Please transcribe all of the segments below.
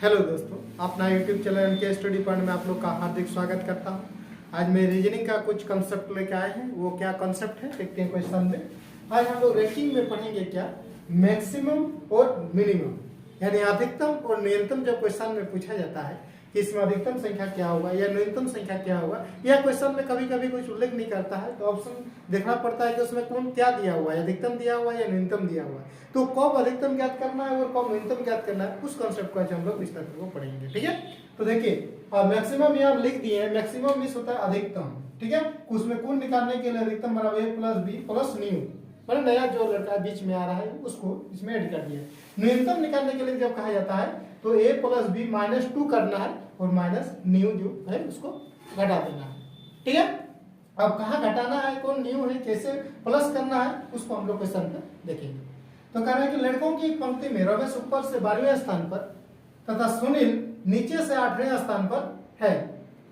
Hello दोस्तों, अपना YouTube channel के स्टडी पॉइंट में आप लोग का हार्दिक स्वागत करता हूं। आज मैं रीजनिंग का कुछ कंसेप्ट लेके आए हैं। वो क्या कंसेप्ट है देखते हैं क्वेश्चन में। आज हम लोग रैंकिंग में पढ़ेंगे क्या मैक्सिमम और मिनिमम, यानी अधिकतम और न्यूनतम। जब क्वेश्चन में पूछा जाता है कि इसमें अधिकतम संख्या क्या होगा या न्यूनतम संख्या क्या होगा, या क्वेश्चन में कभी कभी कुछ उल्लेख नहीं करता है तो ऑप्शन देखना पड़ता है कि उसमें कौन क्या दिया हुआ है, अधिकतम दिया हुआ है या न्यूनतम दिया हुआ है। तो कब अधिकतम ज्ञात करना है और कब न्यूनतम ज्ञात करना है, उस कॉन्सेप्ट को आज हम लोग विस्तार को पढ़ेंगे। ठीक है, तो देखिए मैक्सिमम यहाँ लिख दिए हैं। मैक्सिमम मींस होता है अधिकतम। ठीक है, उसमें कौन निकालने के लिए अधिकतम बराबर a plus B plus new, मतलब नया जो लड़का बीच में आ रहा है उसको इसमें ऐड कर दिया। न्यूनतम निकालने के लिए जब कहा जाता है तो a प्लस बी माइनस 2 करना है और माइनस न्यू जो है उसको घटा देना है। ठीक है, अब कहाँ घटाना है, कौन न्यू है, कैसे प्लस करना है, उसको हम लोग क्वेश्चन में देखेंगे। तो कह रहे हैं कि लड़कों की एक पंक्ति में रमेश ऊपर से 12वें स्थान पर तथा सुनील नीचे से 8वें स्थान पर है।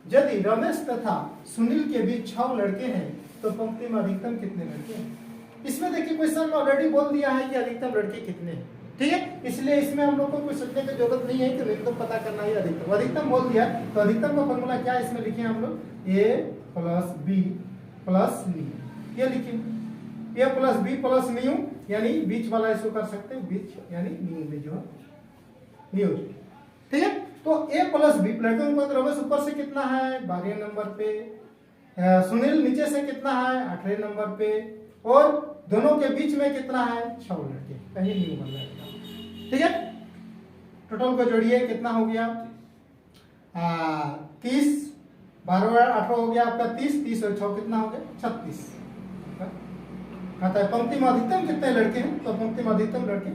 यदि रमेश तथा सुनील के बीच 6 लड़के हैं तो पंक्ति में अधिकतम कितने लड़के हैं। इसमें देखिए क्वेश्चन में ऑलरेडी बोल दिया है कि अधिकतम लड़के कितने हैं। ठीक है, इसलिए इसमें हम लोग को कुछ सोचने की जरूरत नहीं है कि न्यूनतम पता करना है अधिकतम। अधिकतम बोल दिया तो अधिकतम का फॉर्मूला क्या है इसमें लिखे हम लोग a plus B plus new. ये लिखिए a plus B plus new, यानी बीच वाला इसको कर सकते हैं, बीच यानी न्यू में जो न्यू। ठीक है, तो a प्लस बी लड़कों को रमेश ऊपर से कितना है 12वें नंबर पे, सुनील नीचे से कितना है 8वें नंबर पे, और दोनों के बीच में कितना है 6 लड़के, कहीं न्यू बन जाएगा। ठीक है, टोटल को जोड़िए कितना हो गया 30, 12 18 हो गया आपका 30, 30 और 6 कितना हो गया 36। कहता है पंक्ति में अधिकतम कितने लड़के हैं, तो पंक्ति में अधिकतम लड़के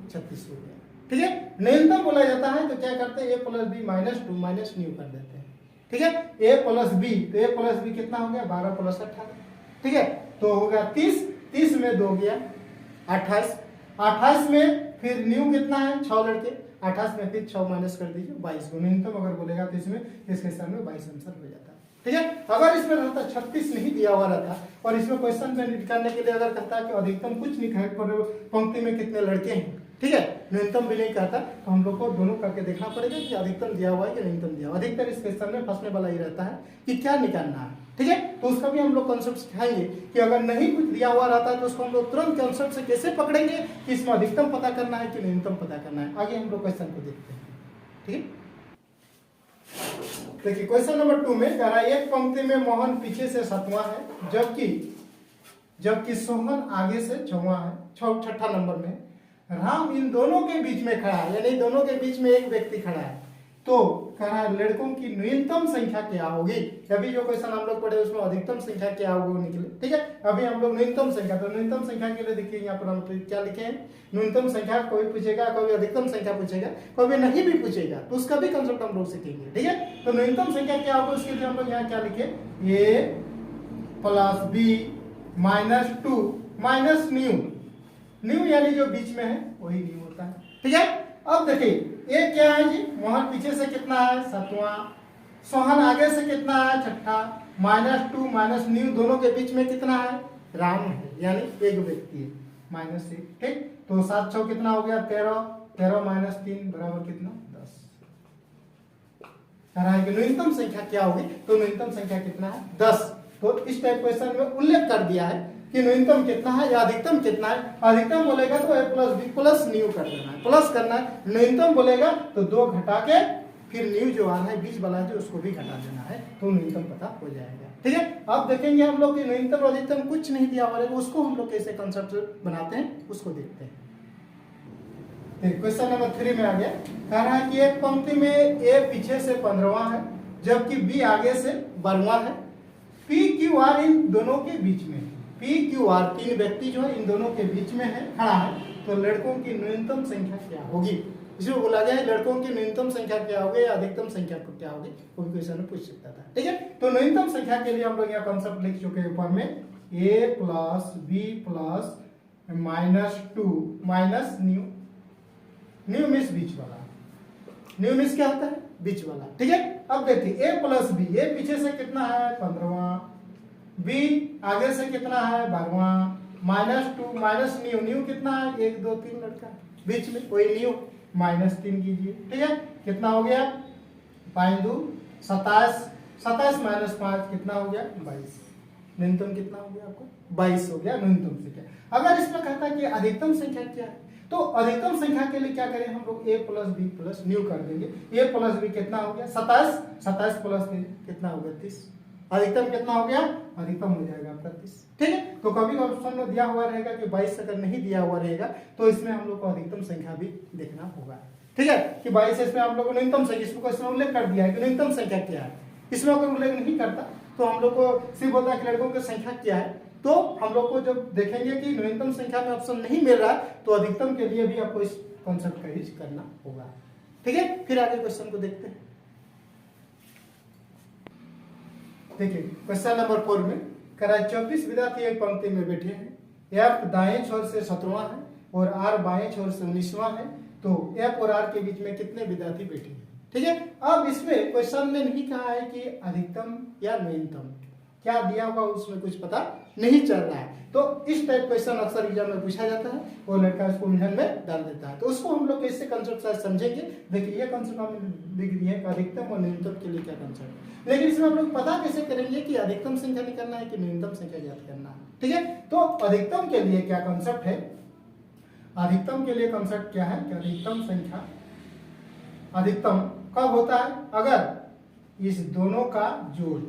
36 हो गया। ठीक है, न्यूनतम बोला जाता है तो क्या करते हैं a plus B minus 2 minus new कर देते हैं। ठीक है, a प्लस बी, तो a प्लस बी कितना हो गया 12 प्लस 18। ठीक है, तो हो गया 30, 30 में 2 गया 28, 28 में फिर न्यू कितना है 6 लड़के, 28 में फिर 6 माइनस कर दीजिए 22 को न्यूनतम अगर बोलेगा तो इसमें इसके स्थान में 22 आंसर हो जाता है। ठीक है, अगर इसमें रहता 36 नहीं दिया हुआ रहता और इसमें क्वेश्चन में निकालने के लिए अगर कहता है कि अधिकतम कुछ नहीं है पंक्ति में कितने लड़के हैं, ठीक है, न्यूनतम भी नहीं कहता, तो हम लोग को दोनों करके देखना पड़ेगा कि अधिकतम दिया हुआ है कि न्यूनतम दिया हुआ। अधिकतर इस क्वेश्चन में फंसने वाला ही रहता है कि क्या निकालना है। ठीक है, तो उसका भी हम लोग कॉन्सेप्ट सिखाएंगे कि अगर नहीं कुछ दिया हुआ रहता है तो उसको हम लोग तुरंत कॉन्सेप्ट से कैसे पकड़ेंगे कि इसमें अधिकतम पता करना है कि न्यूनतम पता करना है। आगे हम लोग क्वेश्चन को देखते हैं। ठीक है, देखिए क्वेश्चन नंबर 2 में कह रहा है एक पंक्ति में मोहन पीछे से 7वां है जबकि सोहन आगे से 6वां है, 6ठा नंबर में। राम इन दोनों के बीच में खड़ा है, यानी दोनों के बीच में एक व्यक्ति खड़ा है। तो कह रहा है लड़कों की न्यूनतम संख्या क्या होगी। अभी जो क्वेश्चन हम लोग पढ़े उसमें अधिकतम संख्या क्या होगी निकले। ठीक है, अभी हम लोग न्यूनतम संख्या, तो न्यूनतम संख्या के लिए देखिए यहाँ पर हम क्या लिखे हैं, न्यूनतम संख्या कोई पूछेगा, कोई अधिकतम संख्या पूछेगा, कोई नहीं भी पूछेगा तो उसका भी कंसेप्ट हम लोग सीखेंगे। ठीक है, तो न्यूनतम संख्या क्या होगी उसके लिए हम लोग यहाँ क्या लिखे a plus B minus 2 minus new यानी जो बीच में है वही न्यू होता है। ठीक है, अब देखिए ये क्या है जी, मोहन पीछे से कितना है 7वां, सोहन आगे से कितना है 6ठा, माइनस 2 माइनस न्यू, दोनों के बीच में कितना है राम है, यानी एक व्यक्ति है माइनस 1। ठीक, तो 7 6 कितना हो गया 13, 13 माइनस 3 बराबर कितना 10। कह रहा है कि न्यूनतम संख्या क्या होगी, तो न्यूनतम संख्या कितना है 10। तो इस टाइप क्वेश्चन में उल्लेख कर दिया है कि न्यूनतम कितना है या अधिकतम कितना है। अधिकतम बोलेगा तो a plus B plus new कर देना है, प्लस करना है। न्यूनतम बोलेगा तो 2 घटा के फिर न्यू जो आ रहा है बीच वाला जो उसको भी घटा देना है, तो न्यूनतम पता हो जाएगा। ठीक है, अब देखेंगे हम लोग कि न्यूनतम और अधिकतम कुछ नहीं दिया हुआ है, उसको हम लोग कैसे कंसेप्ट बनाते हैं उसको देखते हैं। क्वेश्चन नंबर 3 में आ गया, कह रहा है कि एक पंक्ति में a पीछे से 15वां है जबकि b आगे से 12वां है। p q r इन दोनों के बीच में, p q r 3 व्यक्ति जो है इन दोनों के बीच में है खड़ा है, तो लड़कों की न्यूनतम संख्या क्या होगी। इसमें बोला गया है लड़कों की न्यूनतम संख्या क्या होगी या अधिकतम संख्या को क्या होगी, वो भी क्वेश्चन में पूछ सकता था। ठीक है, तो न्यूनतम संख्या के लिए हम लोग यहाँ कॉन्सेप्ट लिख चुके हैं ऊपर में a plus B plus minus 2 minus न्यू मिस बीच वाला, न्यू मिस क्या होता है बीच वाला। ठीक है, अब देखिए a प्लस बी, a पीछे से कितना है 15वां, b आगे से कितना है 12वां, माइनस 2 माइनस न्यू कितना है 1 2 3 लड़का बीच में कोई न्यू। -3 कीजिए, ठीक है, कितना हो गया 5 2 27, 27 - 5 कितना हो गया 22। न्यूनतम कितना हो गया आपको 22 हो गया न्यूनतम संख्या। अगर इसमें कहता है कि अधिकतम संख्या क्या है, तो अधिकतम संख्या के लिए क्या करें हम लोग a + b + न्यू कर देंगे। a + b कितना हो गया 27, 27 + 3 कितना हो गया 30। अधिकतम कितना हो गया, अधिकतम हो जाएगा आपका 30, ठीक है। तो कभी ऑप्शन में दिया हुआ रहेगा कि 22 अगर नहीं दिया हुआ रहेगा तो इसमें हम लोग को अधिकतम संख्या भी देखना होगा, ठीक है, कि 22 इसमें हम लोग को न्यूनतम संख्या, इसमें क्वेश्चन उल्लेख कर दिया है कि न्यूनतम संख्या क्या है। इसमें अगर उल्लेख नहीं करता तो हम लोग को सिर्फ बोलता है कि लड़कों की संख्या क्या है, तो हम लोग को जब देखेंगे कि न्यूनतम संख्या में ऑप्शन नहीं मिल रहा तो अधिकतम के लिए भी आपको इस कॉन्सेप्ट का यूज करना होगा, ठीक है। फिर आगे क्वेश्चन को देखते हैं। देखिए क्वेश्चन नंबर 4 में करा 24 विद्यार्थी एक पंक्ति में बैठे हैं, F दाएं छोर से 17वां है और R बाएं छोर से 19वां है, तो F और R के बीच में कितने विद्यार्थी बैठे हैं, ठीक है। अब इसमें क्वेश्चन में नहीं कहा है कि अधिकतम या न्यूनतम, क्या दिया होगा उसमें कुछ पता नहीं चल रहा है। तो इस टाइप क्वेश्चन अक्सर एग्जाम में पूछा जाता है और लड़का इसको उलझन में डाल देता है, तो उसको हम लोग कैसे कंसेप्ट समझेंगे। देखिए ये कंसेप्ट हम लिख दिए है अधिकतम और न्यूनतम के लिए क्या कंसेप्ट, लेकिन इसमें हम लोग पता कैसे करेंगे कि अधिकतम संख्या निकालना है कि न्यूनतम संख्या ज्ञात करना है, ठीक है। तो अधिकतम के लिए क्या कंसेप्ट है, अधिकतम के लिए कंसेप्ट क्या है कि अधिकतम संख्या, अधिकतम कब होता है अगर इस दोनों का जोड़,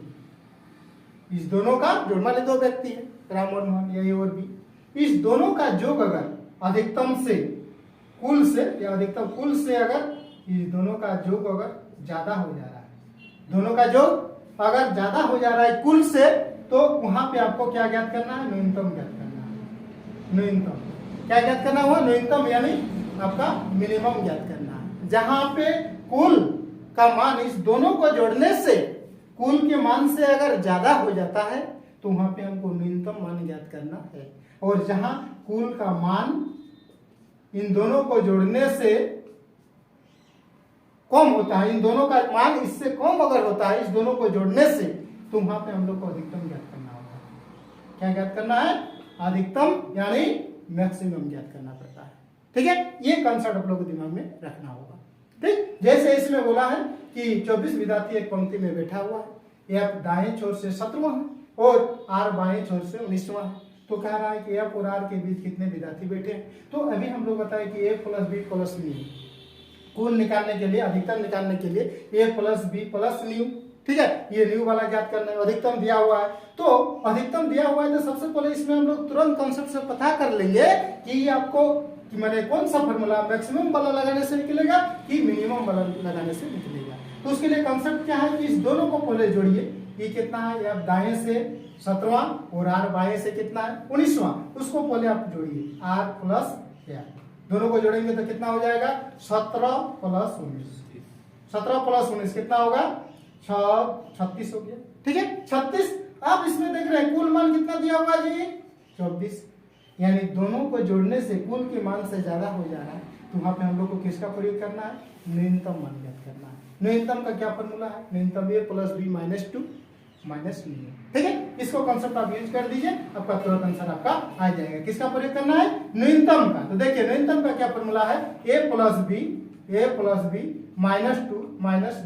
इस दोनों का जोड़, मान लीजिए दो व्यक्ति है राम और मोहन या ए और बी, इस दोनों का योग अगर अधिकतम से कुल से या अधिकतम कुल से अगर इस दोनों का योग अगर ज्यादा हो जा रहा है, दोनों का योग अगर ज्यादा हो जा रहा है कुल से, तो वहां पे आपको क्या ज्ञात करना है, न्यूनतम ज्ञात करना है। न्यूनतम क्या ज्ञात करना हुआ, न्यूनतम यानी आपका मिनिमम ज्ञात करना है। जहां पे कुल का मान इस दोनों को जोड़ने से कुल के मान से अगर ज्यादा हो जाता है तो वहां पे हमको न्यूनतम मान ज्ञात करना है, और जहां कुल का मान इन दोनों को जोड़ने से कम होता है, इन दोनों का मान इससे कम अगर होता है इस दोनों को जोड़ने से, तो वहां पे हम लोग को अधिकतम ज्ञात करना होगा। क्या ज्ञात करना है, अधिकतम यानी मैक्सिमम ज्ञात करना पड़ता है, ठीक है। ये कंसेप्ट आप लोग को दिमाग में रखना होगा, ठीक। जैसे इसमें बोला है कि 24 विद्यार्थी एक पंक्ति में बैठा हुआ है, F दाएं छोर से 17वां है और R बाएं छोर से 19वां है, तो कह रहा है कि F और R के बीच कितने विद्यार्थी बैठे हैं। तो अभी हम लोग बताए कि A + B + न्यू, कुल निकालने के लिए, अधिकतम निकालने के लिए A + B + न्यू, ठीक है, ये न्यू वाला ज्ञात करना है। अधिकतम दिया हुआ है, तो अधिकतम दिया हुआ है तो सबसे पहले इसमें हम लोग तुरंत कॉन्सेप्ट से पता कर लेंगे कि आपको कि मैंने कौन सा फॉर्मूला, मैक्सिमम वाला लगाने से निकलेगा कि मिनिमम वाला लगाने से निकलेगा। तो उसके लिए कॉन्सेप्ट क्या है कि इस दोनों को पहले जोड़िए, ये कितना है, आप दाएं से 17वां और R बाएं से कितना है 19वां, उसको पहले आप जोड़िए R + F, दोनों को जोड़ेंगे तो कितना हो जाएगा 17 + 19, 17 + 19 कितना होगा 36 हो गया, ठीक है 36। आप इसमें देख रहे हैं कुल मान कितना दिया हुआ जी 24, यानी दोनों को जोड़ने से कुल के मान से ज्यादा हो जा रहा है, तो वहां पे हम लोग को किसका प्रयोग करना है, न्यूनतम मान ज्ञात करना है। न्यूनतम का क्या फॉर्मूला है, न्यूनतम A + B - 2 - न्यू, ठीक है। इसको कंसेप्ट आप यूज कर दीजिए, आपका तुरंत आंसर आपका आ जाएगा। किसका प्रयोग करना है, न्यूनतम का। तो देखिए न्यूनतम का क्या फॉर्मूला है, A + B - 2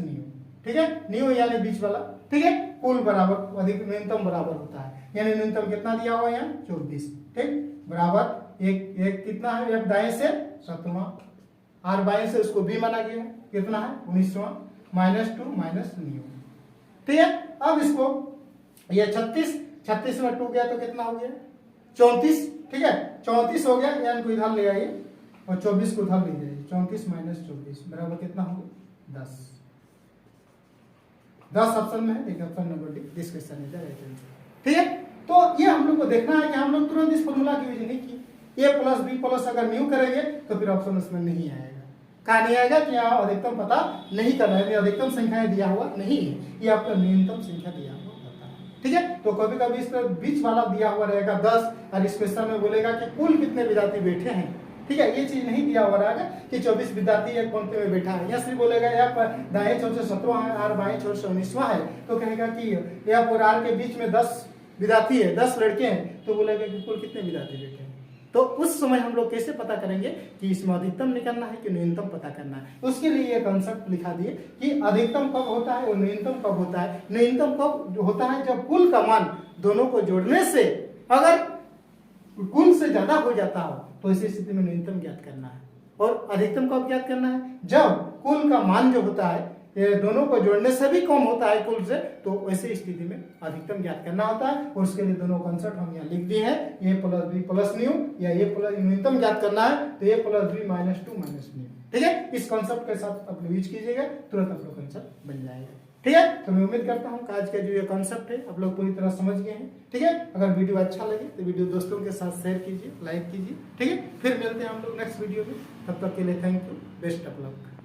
- न्यू, ठीक है, न्यू यानी बीच वाला, ठीक है। कुल बराबर अधिक न्यूनतम बराबर होता है, यानी न्यूनतम कितना दिया हुआ है यहाँ 24, ठीक, बराबर एक कितना है, F दाएं से 17वां, R बाएं से उसको B माना गया है, कितना है 19वां - 2 - न्यू, ठीक है। अब इसको ये 36 में 2 गया तो कितना हो गया 34, ठीक है 34 हो गया, यानी को इधर ले आइए और 24 को उधर ले जाइए, 34 - 24 बराबर कितना हो गया 10। 10 ऑप्शन में है, एक option number D, this question is the right answer, ठीक है। तो ये हम लोग को देखना है कि हम लोग तुरंत इस फॉर्मूला की यूज नहीं की, A + B + अगर न्यू करेंगे तो फिर ऑप्शन उसमें नहीं आएगा। कहा नहीं आएगा कि यहाँ अधिकतम पता नहीं करना है, अधिकतम संख्याएं दिया हुआ नहीं है, ये आपका न्यूनतम संख्या दिया हुआ होता है, ठीक है। तो कभी कभी इस पर बीच वाला दिया हुआ रहेगा 10 और इस क्वेश्चन में बोलेगा कि कुल कितने विद्यार्थी बैठे हैं, ठीक है, ये चीज नहीं दिया हुआ रहेगा कि 24 विद्यार्थी एक पंक्ति में बैठा है। यहाँ सिर्फ बोलेगा F दाएं छोर से 17वां है, R बाएं छोर से 19वां है, तो कहेगा कि F और R के बीच में 10 विद्यार्थी है, 10 लड़के हैं, तो बोलेगा कि कुल कितने विद्यार्थी बैठे हैं, तो उस समय हम लोग कैसे पता करेंगे कि इसमें अधिकतम निकालना है कि न्यूनतम पता करना है। उसके लिए ये कॉन्सेप्ट लिखा दिए कि अधिकतम कब होता है और न्यूनतम कब होता है। न्यूनतम कब होता है जब कुल का मान दोनों को जोड़ने से अगर कुल से ज्यादा हो जाता हो तो इस स्थिति में न्यूनतम ज्ञात करना है। और अधिकतम कब ज्ञात करना है जब कुल का मान जो होता है ये दोनों को जोड़ने से भी कम होता है कुल से, तो ऐसी स्थिति में अधिकतम ज्ञात करना होता है। और उसके लिए दोनों कॉन्सेप्ट हम यहाँ लिख दिए हैं, ए प्लस बी प्लस न्यू या ए प्लस न्यूनतम ज्ञात करना है तो a plus B minus 2 minus न्यू। ठीक है, इस कॉन्सेप्ट के साथ आप लोग यूज कीजिएगा, तुरंत आप लोग कॉन्सेप्ट बन जाएगा। ठीक है, तो मैं उम्मीद करता हूँ आज का जो ये कॉन्सेप्ट है आप लोग पूरी तरह समझ गए हैं। ठीक है, अगर वीडियो अच्छा लगे तो वीडियो दोस्तों के साथ शेयर कीजिए, लाइक कीजिए। ठीक है, फिर मिलते हैं हम लोग नेक्स्ट वीडियो में, तब तक के लिए thank you, best of luck.